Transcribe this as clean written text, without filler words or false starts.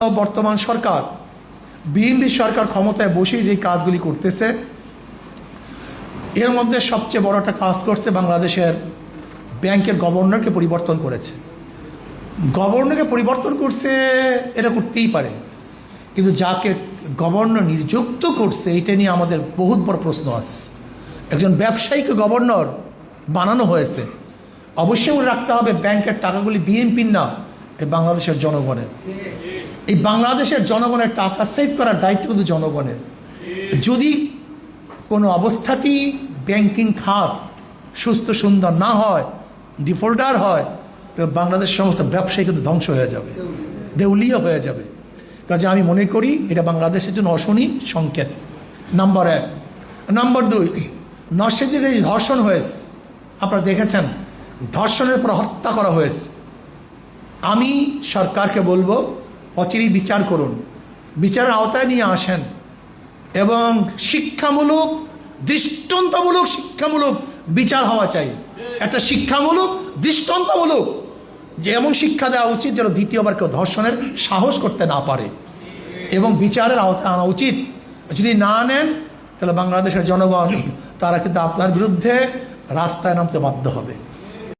বর্তমান সরকার বিএনপি সরকার ক্ষমতায় বসেই যে কাজগুলি করতেছে, এর মধ্যে সবচেয়ে বড় একটা কাজ করছে বাংলাদেশের ব্যাংকের গভর্নরকে পরিবর্তন করেছে। গভর্নরকে পরিবর্তন করছে, এটা করতেই পারে, কিন্তু যাকে গভর্নর নিযুক্ত করছে এটা নিয়ে আমাদের বহুত বড় প্রশ্ন আছে। একজন ব্যবসায়ীকে গভর্নর বানানো হয়েছে। অবশ্যই মনে রাখতে হবে ব্যাংকের টাকাগুলি বিএনপির না, এই বাংলাদেশের জনগণের। এই বাংলাদেশের জনগণের টাকা সেভ করার দায়িত্ব কিন্তু জনগণের। যদি কোনো অবস্থাতেই ব্যাংকিং খাত সুস্থ সুন্দর না হয়, ডিফল্টার হয়, তো বাংলাদেশ সমস্ত ব্যবসায়ী কিন্তু ধ্বংস হয়ে যাবে, দেউলিয়া হয়ে যাবে। কাজে আমি মনে করি এটা বাংলাদেশের জন্য অশনি সংকেত, নাম্বার 1। নাম্বার 2, নরসিংদীতে এই ধর্ষণ হয়েছে, আপনারা দেখেছেন, ধর্ষণের পর হত্যা করা হয়েছে। আমি সরকারকে বলবো অচিরেই বিচার করুন, বিচারের আওতায় নিয়ে আসেন এবং শিক্ষামূলক, দৃষ্টান্তমূলক শিক্ষামূলক বিচার হওয়া চাই। একটা শিক্ষামূলক, দৃষ্টান্তমূলক যে এমন শিক্ষা দেওয়া উচিত যেন দ্বিতীয়বার কেউ ধর্ষণের সাহস করতে না পারে, এবং বিচারের আওতায় আনা উচিত। যদি না নেন তাহলে বাংলাদেশের জনগণ তারা কিন্তু আপনার বিরুদ্ধে রাস্তায় নামতে বাধ্য হবে।